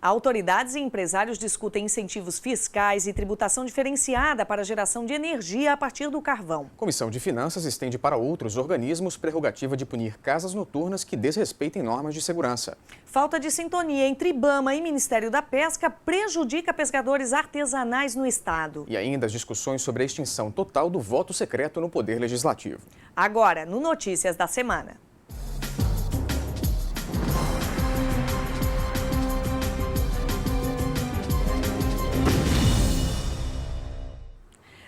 Autoridades e empresários discutem incentivos fiscais e tributação diferenciada para a geração de energia a partir do carvão. A Comissão de Finanças estende para outros organismos prerrogativa de punir casas noturnas que desrespeitem normas de segurança. Falta de sintonia entre IBAMA e Ministério da Pesca prejudica pescadores artesanais no estado. E ainda as discussões sobre a extinção total do voto secreto no Poder Legislativo. Agora, no Notícias da Semana.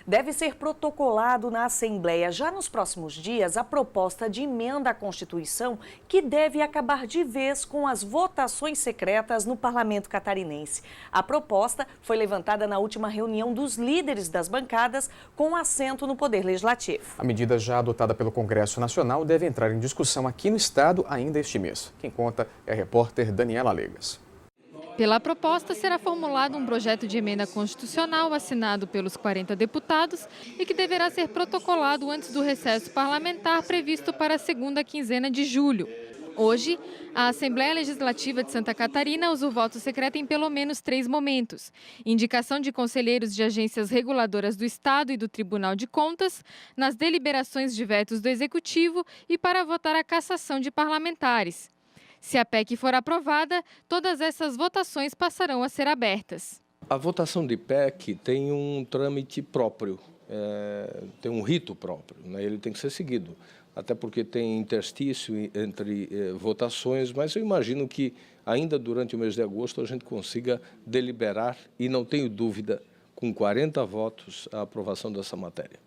Deve ser protocolado na Assembleia já nos próximos dias a proposta de emenda à Constituição que deve acabar de vez com as votações secretas no Parlamento catarinense. A proposta foi levantada na última reunião dos líderes das bancadas com assento no Poder Legislativo. A medida já adotada pelo Congresso Nacional deve entrar em discussão aqui no Estado ainda este mês. Quem conta é a repórter Daniela Legas. Pela proposta, será formulado um projeto de emenda constitucional assinado pelos 40 deputados e que deverá ser protocolado antes do recesso parlamentar previsto para a segunda quinzena de julho. Hoje, a Assembleia Legislativa de Santa Catarina usa o voto secreto em pelo menos 3 momentos: indicação de conselheiros de agências reguladoras do Estado e do Tribunal de Contas, nas deliberações de vetos do Executivo e para votar a cassação de parlamentares. Se a PEC for aprovada, todas essas votações passarão a ser abertas. A votação de PEC tem um trâmite próprio, tem um rito próprio, né? Ele tem que ser seguido, até porque tem interstício entre votações, mas eu imagino que ainda durante o mês de agosto a gente consiga deliberar e não tenho dúvida, com 40 votos, a aprovação dessa matéria.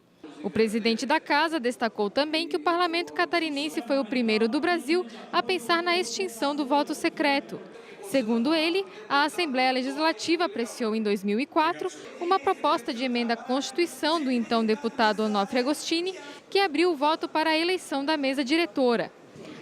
O presidente da Casa destacou também que o Parlamento catarinense foi o primeiro do Brasil a pensar na extinção do voto secreto. Segundo ele, a Assembleia Legislativa apreciou em 2004 uma proposta de emenda à Constituição do então deputado Onofre Agostini, que abriu o voto para a eleição da mesa diretora.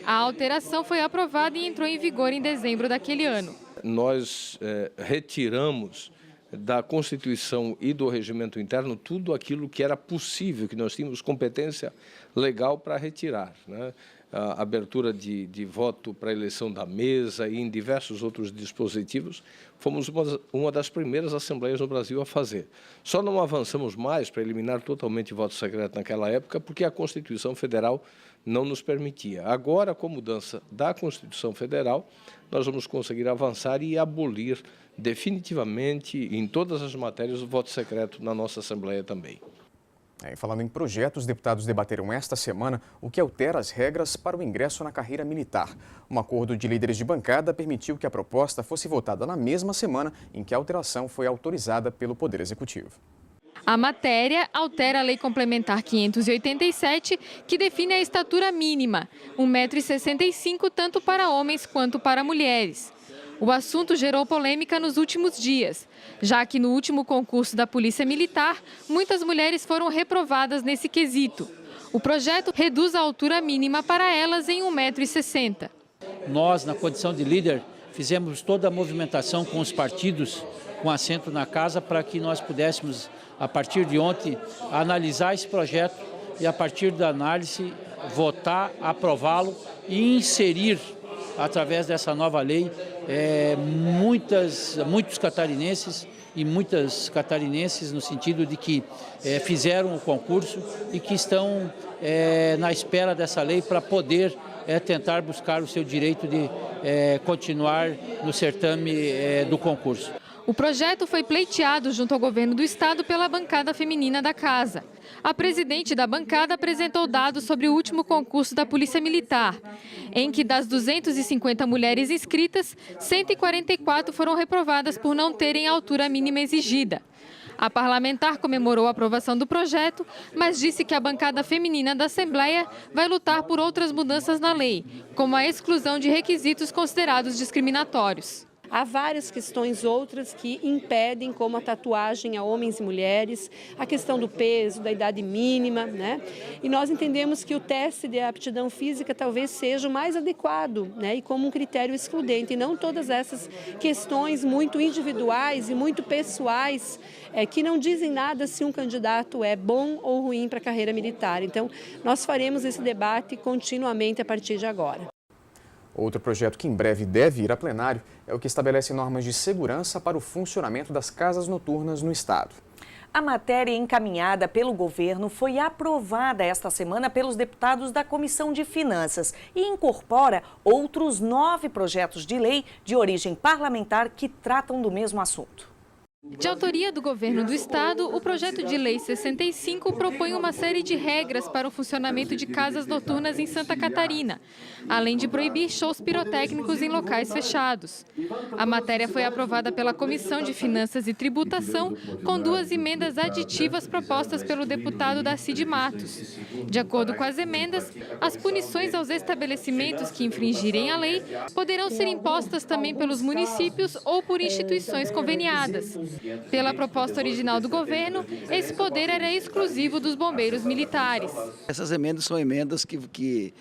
A alteração foi aprovada e entrou em vigor em dezembro daquele ano. Nós retiramos da Constituição e do regimento interno tudo aquilo que era possível, que nós tínhamos competência legal para retirar, né? A abertura de voto para a eleição da mesa e em diversos outros dispositivos, fomos uma das primeiras assembleias no Brasil a fazer. Só não avançamos mais para eliminar totalmente o voto secreto naquela época, porque a Constituição Federal não nos permitia. Agora, com a mudança da Constituição Federal, nós vamos conseguir avançar e abolir definitivamente, em todas as matérias, o voto secreto na nossa Assembleia também. Falando em projetos, os deputados debateram esta semana o que altera as regras para o ingresso na carreira militar. Um acordo de líderes de bancada permitiu que a proposta fosse votada na mesma semana em que a alteração foi autorizada pelo Poder Executivo. A matéria altera a Lei Complementar 587, que define a estatura mínima, 1,65 m, tanto para homens quanto para mulheres. O assunto gerou polêmica nos últimos dias, já que no último concurso da Polícia Militar, muitas mulheres foram reprovadas nesse quesito. O projeto reduz a altura mínima para elas em 1,60 m. Nós, na condição de líder, fizemos toda a movimentação com os partidos, com assento na casa, para que nós pudéssemos, a partir de ontem, analisar esse projeto e, a partir da análise, votar, aprová-lo e inserir, através dessa nova lei, muitos catarinenses e muitas catarinenses, no sentido de que fizeram o concurso e que estão na espera dessa lei para poder tentar buscar o seu direito de continuar no certame do concurso. O projeto foi pleiteado junto ao governo do estado pela bancada feminina da Casa. A presidente da bancada apresentou dados sobre o último concurso da Polícia Militar, em que das 250 mulheres inscritas, 144 foram reprovadas por não terem a altura mínima exigida. A parlamentar comemorou a aprovação do projeto, mas disse que a bancada feminina da Assembleia vai lutar por outras mudanças na lei, como a exclusão de requisitos considerados discriminatórios. Há várias questões outras que impedem, como a tatuagem a homens e mulheres, a questão do peso, da idade mínima, né? E nós entendemos que o teste de aptidão física talvez seja o mais adequado, né? E como um critério excludente, e não todas essas questões muito individuais e muito pessoais, que não dizem nada se um candidato é bom ou ruim para a carreira militar. Então, nós faremos esse debate continuamente a partir de agora. Outro projeto que em breve deve ir a plenário é o que estabelece normas de segurança para o funcionamento das casas noturnas no estado. A matéria encaminhada pelo governo foi aprovada esta semana pelos deputados da Comissão de Finanças e incorpora outros 9 projetos de lei de origem parlamentar que tratam do mesmo assunto. De autoria do governo do estado, o projeto de lei 65 propõe uma série de regras para o funcionamento de casas noturnas em Santa Catarina, além de proibir shows pirotécnicos em locais fechados. A matéria foi aprovada pela Comissão de Finanças e Tributação, com 2 emendas aditivas propostas pelo deputado Darcy Matos. De acordo com as emendas, as punições aos estabelecimentos que infringirem a lei poderão ser impostas também pelos municípios ou por instituições conveniadas. Pela proposta original do governo, esse poder era exclusivo dos bombeiros militares. Essas emendas são emendas que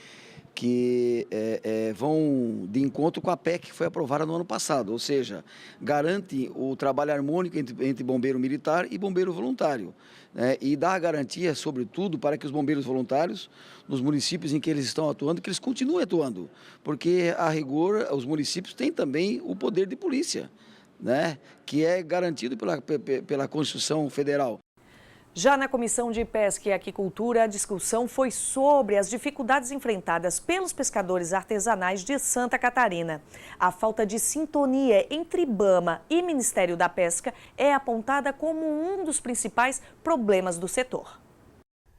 vão de encontro com a PEC que foi aprovada no ano passado, ou seja, garante o trabalho harmônico entre bombeiro militar e bombeiro voluntário, né? E dá a garantia, sobretudo, para que os bombeiros voluntários, nos municípios em que eles estão atuando, que eles continuem atuando, porque, a rigor, os municípios têm também o poder de polícia, né, que é garantido pela Constituição Federal. Já na Comissão de Pesca e Aquicultura, a discussão foi sobre as dificuldades enfrentadas pelos pescadores artesanais de Santa Catarina. A falta de sintonia entre IBAMA e Ministério da Pesca é apontada como um dos principais problemas do setor.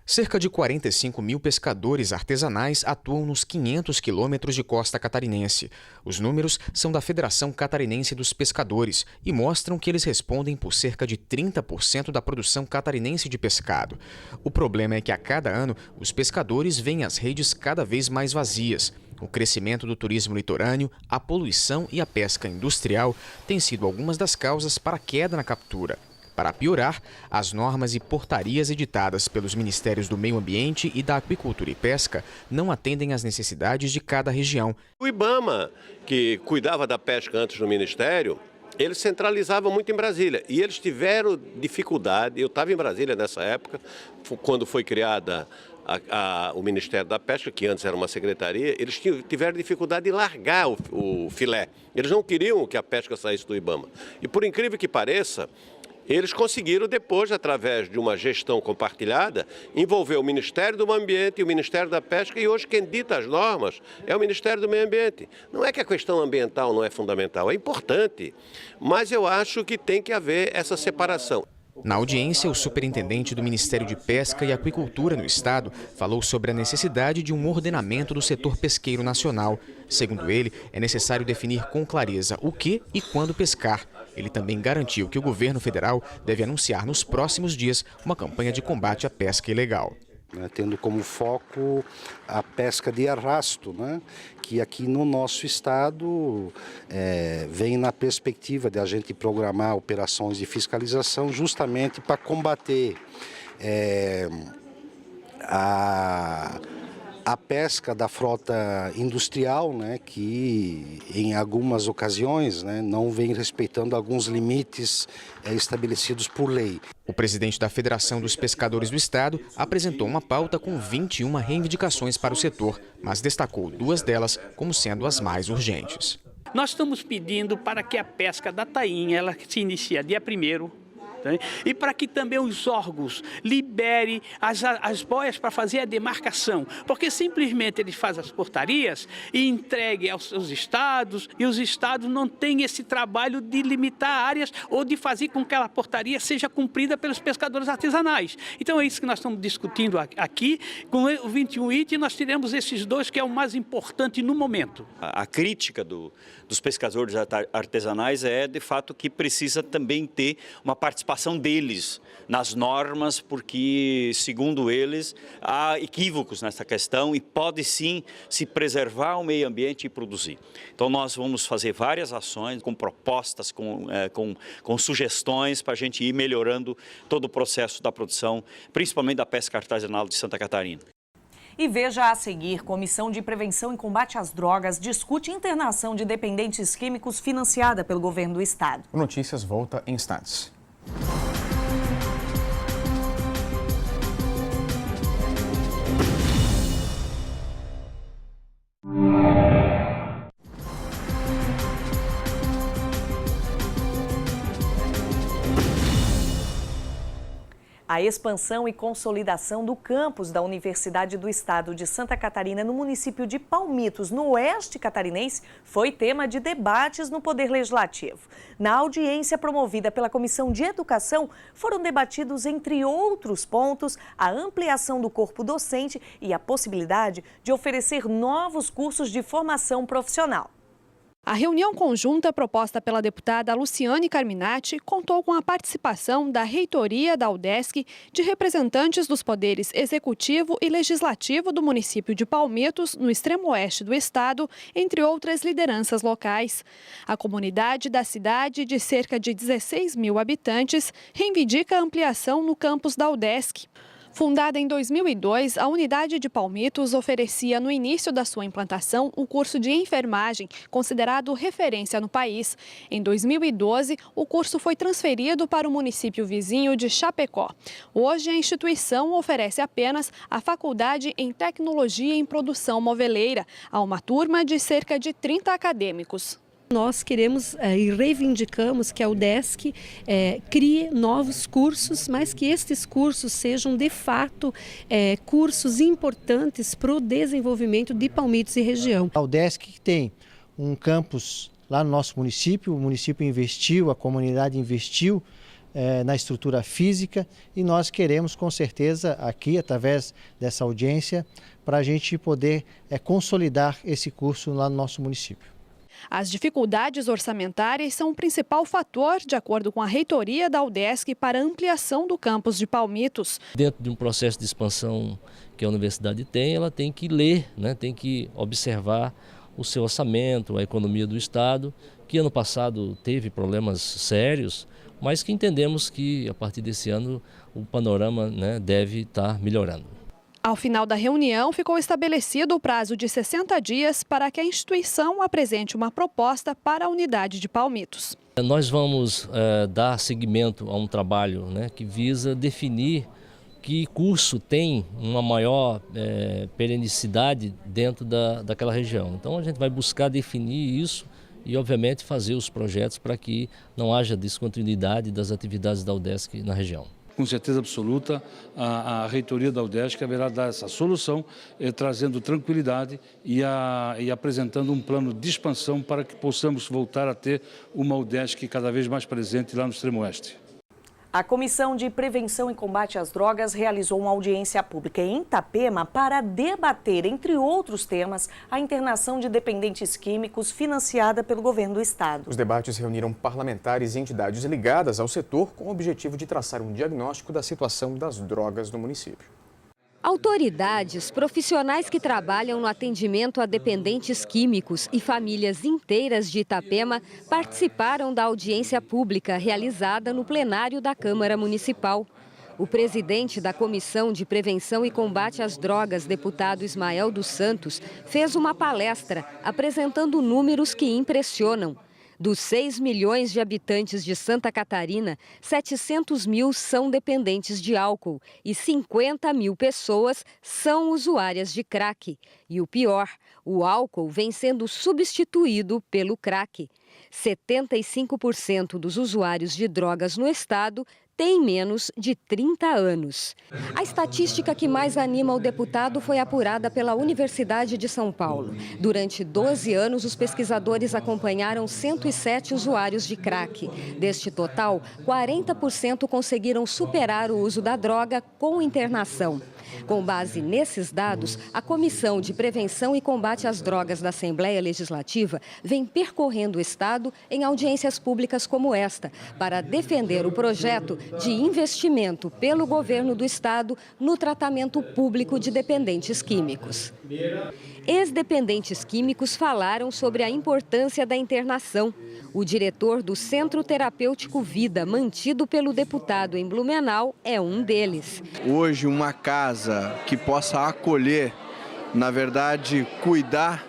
Cerca de 45 mil pescadores artesanais atuam nos 500 quilômetros de costa catarinense. Os números são da Federação Catarinense dos Pescadores e mostram que eles respondem por cerca de 30% da produção catarinense de pescado. O problema é que a cada ano os pescadores veem as redes cada vez mais vazias. O crescimento do turismo litorâneo, a poluição e a pesca industrial têm sido algumas das causas para a queda na captura. Para piorar, as normas e portarias editadas pelos Ministérios do Meio Ambiente e da Aquicultura e Pesca não atendem às necessidades de cada região. O IBAMA, que cuidava da pesca antes no Ministério, eles centralizavam muito em Brasília e eles tiveram dificuldade. Eu estava em Brasília nessa época, quando foi criada o Ministério da Pesca, que antes era uma secretaria, eles tiveram dificuldade de largar o filé. Eles não queriam que a pesca saísse do IBAMA. E por incrível que pareça, eles conseguiram depois, através de uma gestão compartilhada, envolver o Ministério do Meio Ambiente e o Ministério da Pesca, e hoje quem dita as normas é o Ministério do Meio Ambiente. Não é que a questão ambiental não é fundamental, é importante, mas eu acho que tem que haver essa separação. Na audiência, o superintendente do Ministério de Pesca e Aquicultura no estado falou sobre a necessidade de um ordenamento do setor pesqueiro nacional. Segundo ele, é necessário definir com clareza o que e quando pescar. Ele também garantiu que o governo federal deve anunciar nos próximos dias uma campanha de combate à pesca ilegal. Tendo como foco a pesca de arrasto, que aqui no nosso estado vem na perspectiva de a gente programar operações de fiscalização justamente para combater a pesca da frota industrial, que em algumas ocasiões não vem respeitando alguns limites estabelecidos por lei. O presidente da Federação dos Pescadores do Estado apresentou uma pauta com 21 reivindicações para o setor, mas destacou 2 delas como sendo as mais urgentes. Nós estamos pedindo para que a pesca da tainha ela se inicie dia 1º, e para que também os órgãos liberem as boias para fazer a demarcação, porque simplesmente eles fazem as portarias e entreguem aos estados, e os estados não têm esse trabalho de limitar áreas ou de fazer com que aquela portaria seja cumprida pelos pescadores artesanais. Então é isso que nós estamos discutindo aqui. Com o 21 itens nós teremos esses 2 que é o mais importante no momento. A crítica dos pescadores artesanais é de fato que precisa também ter uma participação deles nas normas, porque, segundo eles, há equívocos nessa questão e pode sim se preservar o meio ambiente e produzir. Então nós vamos fazer várias ações com propostas, com sugestões para a gente ir melhorando todo o processo da produção, principalmente da pesca artesanal de Santa Catarina. E veja a seguir, Comissão de Prevenção e Combate às Drogas discute internação de dependentes químicos financiada pelo governo do estado. O Notícias volta em instantes. A expansão e consolidação do campus da Universidade do Estado de Santa Catarina no município de Palmitos, no oeste catarinense, foi tema de debates no Poder Legislativo. Na audiência promovida pela Comissão de Educação, foram debatidos, entre outros pontos, a ampliação do corpo docente e a possibilidade de oferecer novos cursos de formação profissional. A reunião conjunta proposta pela deputada Luciane Carminati contou com a participação da reitoria da UDESC, de representantes dos poderes executivo e legislativo do município de Palmitos, no extremo oeste do estado, entre outras lideranças locais. A comunidade da cidade, de cerca de 16 mil habitantes, reivindica a ampliação no campus da UDESC. Fundada em 2002, a unidade de Palmitos oferecia, no início da sua implantação, o curso de enfermagem, considerado referência no país. Em 2012, o curso foi transferido para o município vizinho de Chapecó. Hoje, a instituição oferece apenas a Faculdade em Tecnologia em Produção Moveleira, a uma turma de cerca de 30 acadêmicos. Nós queremos e reivindicamos que a UDESC crie novos cursos, mas que estes cursos sejam, de fato, cursos importantes para o desenvolvimento de Palmitos e região. A UDESC tem um campus lá no nosso município, o município investiu, a comunidade investiu na estrutura física e nós queremos, com certeza, aqui, através dessa audiência, para a gente poder consolidar esse curso lá no nosso município. As dificuldades orçamentárias são o principal fator, de acordo com a reitoria da UDESC, para a ampliação do campus de Palmitos. Dentro de um processo de expansão que a universidade tem, ela tem que ler, tem que observar o seu orçamento, a economia do estado, que ano passado teve problemas sérios, mas que entendemos que a partir desse ano o panorama deve estar melhorando. Ao final da reunião, ficou estabelecido o prazo de 60 dias para que a instituição apresente uma proposta para a unidade de Palmitos. Nós vamos dar seguimento a um trabalho que visa definir que curso tem uma maior perenicidade dentro daquela região. Então a gente vai buscar definir isso e, obviamente, fazer os projetos para que não haja descontinuidade das atividades da UDESC na região. Com certeza absoluta, a reitoria da UDESC haverá dar essa solução, trazendo tranquilidade e apresentando um plano de expansão para que possamos voltar a ter uma UDESC cada vez mais presente lá no extremo oeste. A Comissão de Prevenção e Combate às Drogas realizou uma audiência pública em Itapema para debater, entre outros temas, a internação de dependentes químicos financiada pelo governo do estado. Os debates reuniram parlamentares e entidades ligadas ao setor com o objetivo de traçar um diagnóstico da situação das drogas no município. Autoridades, profissionais que trabalham no atendimento a dependentes químicos e famílias inteiras de Itapema participaram da audiência pública realizada no plenário da Câmara Municipal. O presidente da Comissão de Prevenção e Combate às Drogas, deputado Ismael dos Santos, fez uma palestra apresentando números que impressionam. Dos 6 milhões de habitantes de Santa Catarina, 700 mil são dependentes de álcool e 50 mil pessoas são usuárias de crack. E o pior, o álcool vem sendo substituído pelo crack. 75% dos usuários de drogas no estado têm menos de 30 anos. A estatística que mais anima o deputado foi apurada pela Universidade de São Paulo. Durante 12 anos, os pesquisadores acompanharam 107 usuários de crack. Deste total, 40% conseguiram superar o uso da droga com internação. Com base nesses dados, a Comissão de Prevenção e Combate às Drogas da Assembleia Legislativa vem percorrendo o estado em audiências públicas como esta, para defender o projeto de investimento pelo governo do estado no tratamento público de dependentes químicos. Ex-dependentes químicos falaram sobre a importância da internação. O diretor do Centro Terapêutico Vida, mantido pelo deputado em Blumenau, é um deles. Hoje, uma casa que possa acolher, na verdade, cuidar,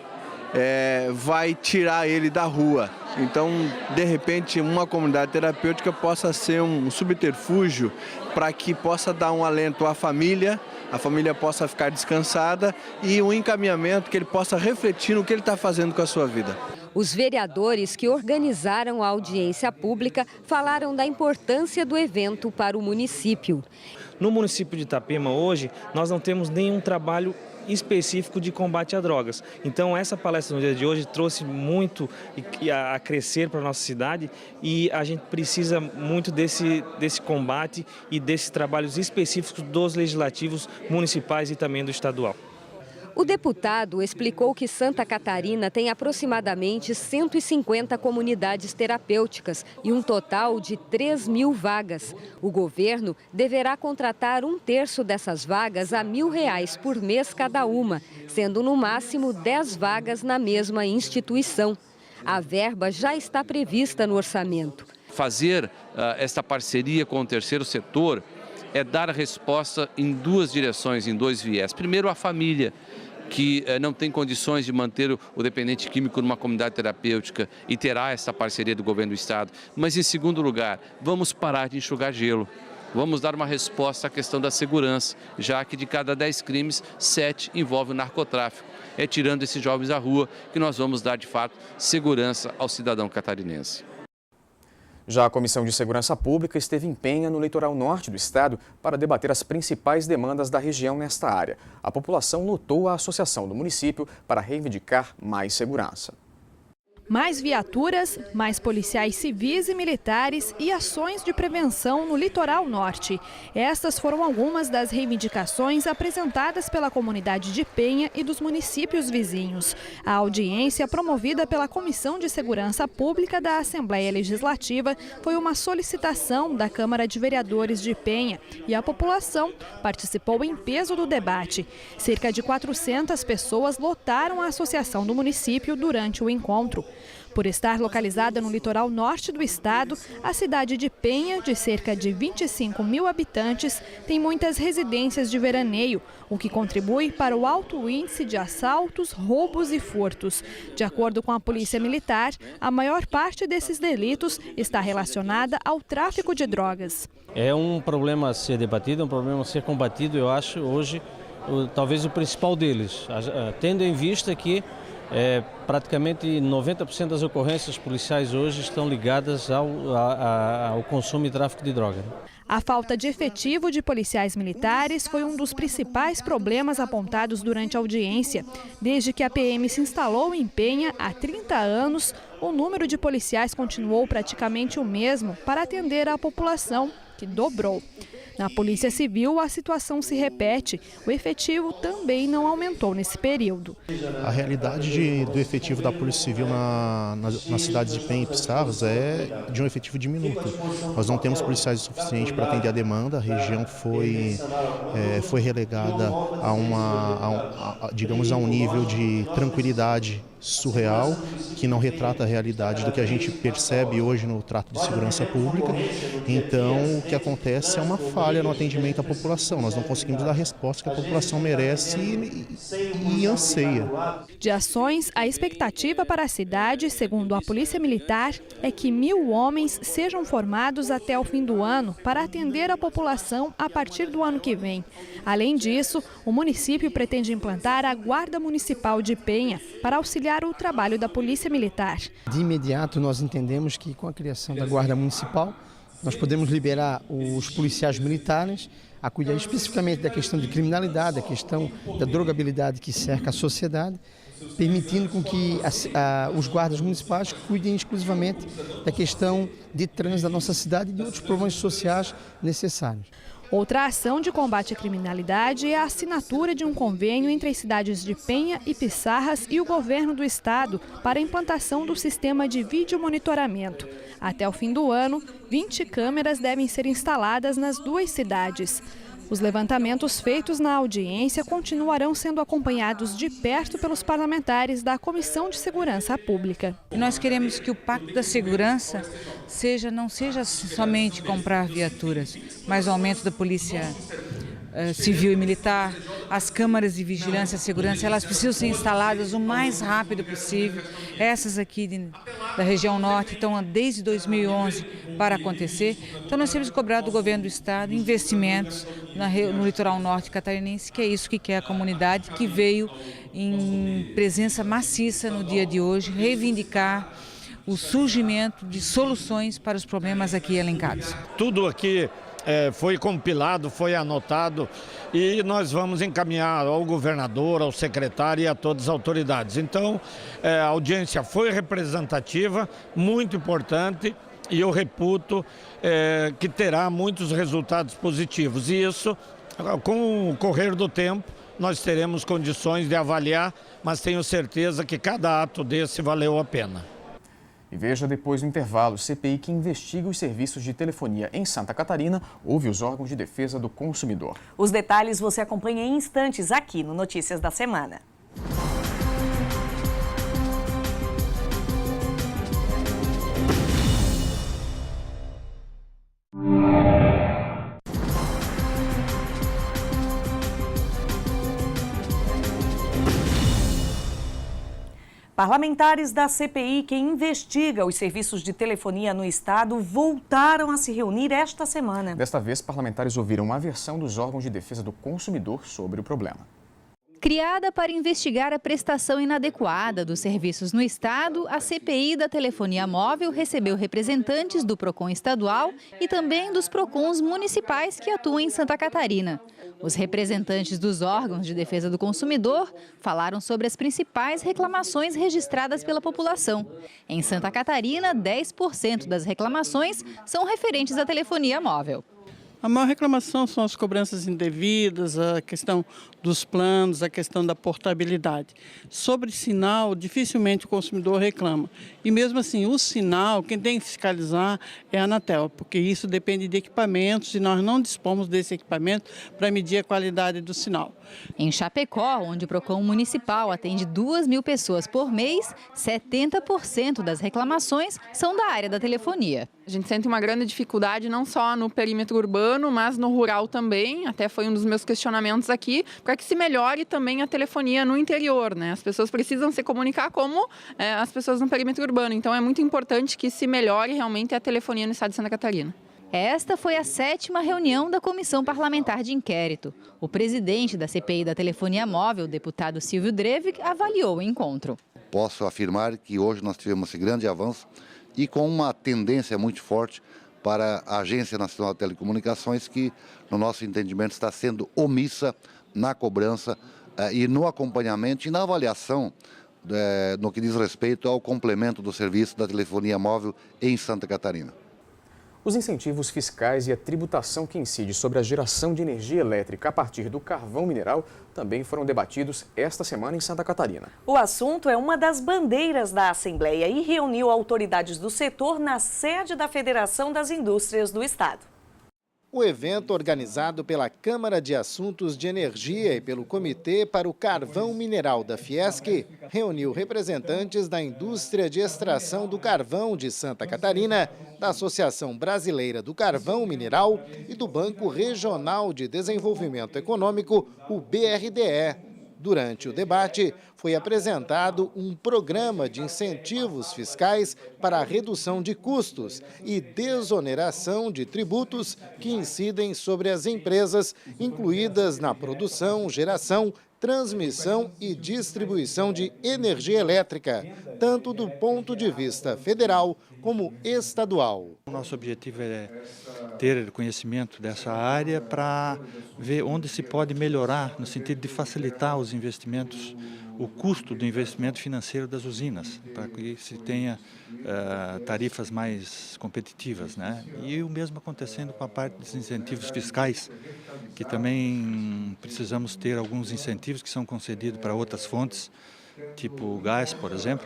vai tirar ele da rua. Então, de repente, uma comunidade terapêutica possa ser um subterfúgio para que possa dar um alento à família, a família possa ficar descansada e um encaminhamento que ele possa refletir no que ele está fazendo com a sua vida. Os vereadores que organizaram a audiência pública falaram da importância do evento para o município. No município de Itapema, hoje, nós não temos nenhum trabalho específico de combate a drogas. Então, essa palestra no dia de hoje trouxe muito a crescer para a nossa cidade e a gente precisa muito desse combate e desses trabalhos específicos dos legislativos municipais e também do estadual. O deputado explicou que Santa Catarina tem aproximadamente 150 comunidades terapêuticas e um total de 3.000 vagas. O governo deverá contratar 1/3 dessas vagas a R$ 1.000 por mês cada uma, sendo no máximo 10 vagas na mesma instituição. A verba já está prevista no orçamento. Fazer esta parceria com o terceiro setor é dar resposta em duas direções, em dois viés. Primeiro, a família, que não tem condições de manter o dependente químico numa comunidade terapêutica e terá essa parceria do governo do estado. Mas, em segundo lugar, vamos parar de enxugar gelo. Vamos dar uma resposta à questão da segurança, já que de cada 10 crimes, 7 envolvem o narcotráfico. É tirando esses jovens à rua que nós vamos dar, de fato, segurança ao cidadão catarinense. Já a Comissão de Segurança Pública esteve em Penha, no litoral norte do estado, para debater as principais demandas da região nesta área. A população lotou a associação do município para reivindicar mais segurança. Mais viaturas, mais policiais civis e militares e ações de prevenção no litoral norte. Estas foram algumas das reivindicações apresentadas pela comunidade de Penha e dos municípios vizinhos. A audiência, promovida pela Comissão de Segurança Pública da Assembleia Legislativa, foi uma solicitação da Câmara de Vereadores de Penha e a população participou em peso do debate. Cerca de 400 pessoas lotaram a associação do município durante o encontro. Por estar localizada no litoral norte do estado, a cidade de Penha, de cerca de 25.000 habitantes, tem muitas residências de veraneio, o que contribui para o alto índice de assaltos, roubos e furtos. De acordo com a Polícia Militar, a maior parte desses delitos está relacionada ao tráfico de drogas. É um problema a ser debatido, é um problema a ser combatido, eu acho, hoje, talvez o principal deles, tendo em vista que praticamente 90% das ocorrências policiais hoje estão ligadas ao consumo e tráfico de droga. A falta de efetivo de policiais militares foi um dos principais problemas apontados durante a audiência. Desde que a PM se instalou em Penha há 30 anos, o número de policiais continuou praticamente o mesmo para atender a população, que dobrou. Na Polícia Civil, a situação se repete. O efetivo também não aumentou nesse período. A realidade do efetivo da Polícia Civil nas cidades de Penha e Pissarras é de um efetivo diminuto. Nós não temos policiais o suficiente para atender a demanda. A região foi relegada digamos, a um nível de tranquilidade surreal, que não retrata a realidade do que a gente percebe hoje no trato de segurança pública. Então, o que acontece é uma falha no atendimento à população. Nós não conseguimos dar a resposta que a população merece e anseia. De ações, a expectativa para a cidade, segundo a Polícia Militar, é que 1.000 homens sejam formados até o fim do ano para atender a população a partir do ano que vem. Além disso, o município pretende implantar a Guarda Municipal de Penha para auxiliar o trabalho da Polícia Militar. De imediato, nós entendemos que com a criação da Guarda Municipal, nós podemos liberar os policiais militares a cuidar especificamente da questão de criminalidade, da questão da drogabilidade que cerca a sociedade, permitindo com que os guardas municipais cuidem exclusivamente da questão de trânsito da nossa cidade e de outros problemas sociais necessários. Outra ação de combate à criminalidade é a assinatura de um convênio entre as cidades de Penha e Pissarras e o governo do estado para a implantação do sistema de videomonitoramento. Até o fim do ano, 20 câmeras devem ser instaladas nas duas cidades. Os levantamentos feitos na audiência continuarão sendo acompanhados de perto pelos parlamentares da Comissão de Segurança Pública. Nós queremos que o Pacto da Segurança não seja somente comprar viaturas, mas o aumento da polícia civil e militar, as câmaras de vigilância e segurança, elas precisam ser instaladas o mais rápido possível. Essas aqui da região norte estão desde 2011 para acontecer. Então nós temos que cobrar do governo do estado investimentos no litoral norte catarinense, que é isso que quer a comunidade, que veio em presença maciça no dia de hoje, reivindicar o surgimento de soluções para os problemas aqui elencados. Tudo aqui foi compilado, foi anotado e nós vamos encaminhar ao governador, ao secretário e a todas as autoridades. Então, a audiência foi representativa, muito importante, e eu reputo que terá muitos resultados positivos. E isso, com o correr do tempo, nós teremos condições de avaliar, mas tenho certeza que cada ato desse valeu a pena. E veja depois do intervalo, CPI que investiga os serviços de telefonia em Santa Catarina ouve os órgãos de defesa do consumidor. Os detalhes você acompanha em instantes aqui no Notícias da Semana. Parlamentares da CPI que investiga os serviços de telefonia no estado voltaram a se reunir esta semana. Desta vez, parlamentares ouviram uma versão dos órgãos de defesa do consumidor sobre o problema. Criada para investigar a prestação inadequada dos serviços no estado, a CPI da telefonia móvel recebeu representantes do PROCON estadual e também dos PROCONs municipais que atuam em Santa Catarina. Os representantes dos órgãos de defesa do consumidor falaram sobre as principais reclamações registradas pela população. Em Santa Catarina, 10% das reclamações são referentes à telefonia móvel. A maior reclamação são as cobranças indevidas, a questão dos planos, a questão da portabilidade. Sobre sinal, dificilmente o consumidor reclama. E mesmo assim, o sinal, quem tem que fiscalizar é a Anatel, porque isso depende de equipamentos e nós não dispomos desse equipamento para medir a qualidade do sinal. Em Chapecó, onde o PROCON municipal atende 2.000 pessoas por mês, 70% das reclamações são da área da telefonia. A gente sente uma grande dificuldade não só no perímetro urbano, mas no rural também. Até foi um dos meus questionamentos aqui, para que se melhore também a telefonia no interior, né? As pessoas precisam se comunicar como as pessoas no perímetro urbano. Então é muito importante que se melhore realmente a telefonia no estado de Santa Catarina. Esta foi a 7ª reunião da Comissão Parlamentar de Inquérito. O presidente da CPI da Telefonia Móvel, o deputado Silvio Drevig, avaliou o encontro. Posso afirmar que hoje nós tivemos esse grande avanço e com uma tendência muito forte para a Agência Nacional de Telecomunicações, que, no nosso entendimento, está sendo omissa na cobrança e no acompanhamento e na avaliação no que diz respeito ao complemento do serviço da telefonia móvel em Santa Catarina. Os incentivos fiscais e a tributação que incide sobre a geração de energia elétrica a partir do carvão mineral também foram debatidos esta semana em Santa Catarina. O assunto é uma das bandeiras da Assembleia e reuniu autoridades do setor na sede da Federação das Indústrias do Estado. O evento, organizado pela Câmara de Assuntos de Energia e pelo Comitê para o Carvão Mineral da Fiesc, reuniu representantes da indústria de extração do carvão de Santa Catarina, da Associação Brasileira do Carvão Mineral e do Banco Regional de Desenvolvimento Econômico, o BRDE. Durante o debate, foi apresentado um programa de incentivos fiscais para a redução de custos e desoneração de tributos que incidem sobre as empresas incluídas na produção, geração, transmissão e distribuição de energia elétrica, tanto do ponto de vista federal como estadual. O nosso objetivo é ter conhecimento dessa área para ver onde se pode melhorar, no sentido de facilitar os investimentos, o custo do investimento financeiro das usinas, para que se tenha tarifas mais competitivas, né? E o mesmo acontecendo com a parte dos incentivos fiscais, que também precisamos ter alguns incentivos que são concedidos para outras fontes, tipo gás, por exemplo,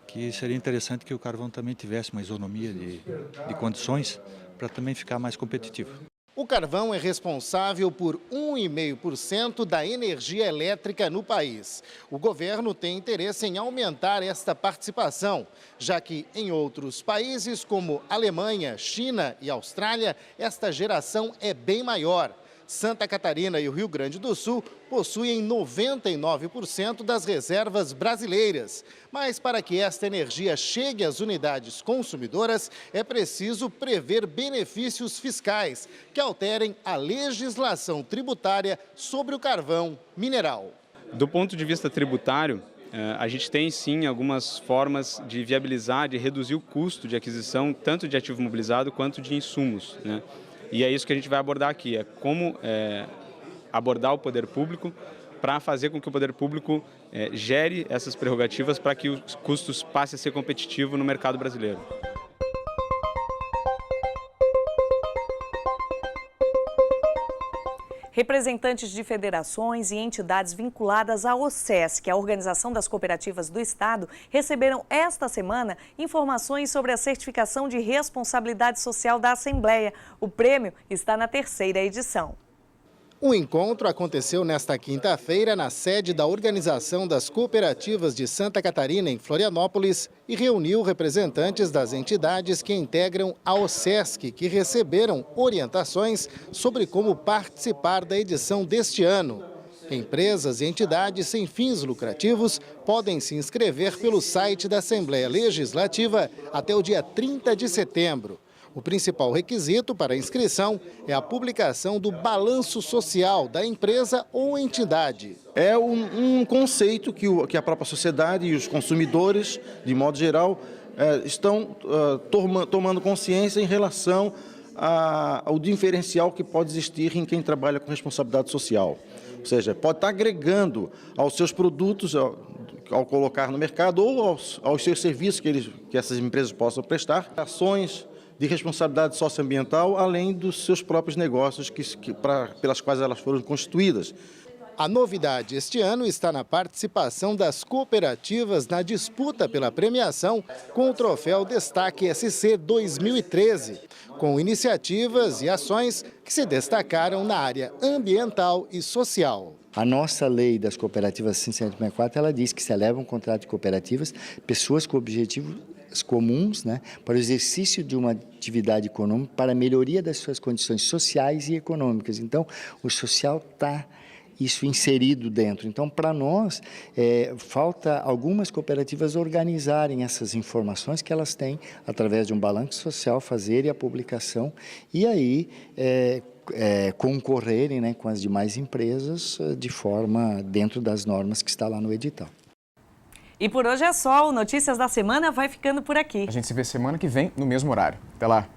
que seria interessante que o carvão também tivesse uma isonomia de condições para também ficar mais competitivo. O carvão é responsável por 1,5% da energia elétrica no país. O governo tem interesse em aumentar esta participação, já que em outros países como Alemanha, China e Austrália, esta geração é bem maior. Santa Catarina e o Rio Grande do Sul possuem 99% das reservas brasileiras. Mas para que esta energia chegue às unidades consumidoras, é preciso prever benefícios fiscais que alterem a legislação tributária sobre o carvão mineral. Do ponto de vista tributário, a gente tem sim algumas formas de viabilizar, de reduzir o custo de aquisição, tanto de ativo imobilizado quanto de insumos, né? E é isso que a gente vai abordar aqui, é como abordar o poder público para fazer com que o poder público gere essas prerrogativas para que os custos passem a ser competitivos no mercado brasileiro. Representantes de federações e entidades vinculadas à OCESC, a Organização das Cooperativas do Estado, receberam esta semana informações sobre a certificação de responsabilidade social da Assembleia. O prêmio está na 3ª edição. O encontro aconteceu nesta quinta-feira na sede da Organização das Cooperativas de Santa Catarina, em Florianópolis, e reuniu representantes das entidades que integram a OCESC, que receberam orientações sobre como participar da edição deste ano. Empresas e entidades sem fins lucrativos podem se inscrever pelo site da Assembleia Legislativa até o dia 30 de setembro. O principal requisito para a inscrição é a publicação do balanço social da empresa ou entidade. É um conceito que a própria sociedade e os consumidores, de modo geral, estão tomando consciência em relação ao diferencial que pode existir em quem trabalha com responsabilidade social. Ou seja, pode estar agregando aos seus produtos, ao colocar no mercado, ou aos seus serviços que essas empresas possam prestar, ações de responsabilidade socioambiental, além dos seus próprios negócios pelas quais elas foram constituídas. A novidade este ano está na participação das cooperativas na disputa pela premiação com o troféu Destaque SC 2013, com iniciativas e ações que se destacaram na área ambiental e social. A nossa lei das cooperativas 164, ela diz que se eleva um contrato de cooperativas, pessoas com objetivos comuns, né, para o exercício de uma atividade econômica, para a melhoria das suas condições sociais e econômicas. Então, o social está isso inserido dentro. Então, para nós, falta algumas cooperativas organizarem essas informações que elas têm através de um balanço social, fazerem a publicação e aí concorrerem, né, com as demais empresas de forma dentro das normas que está lá no edital. E por hoje é só, o Notícias da Semana vai ficando por aqui. A gente se vê semana que vem no mesmo horário. Até lá!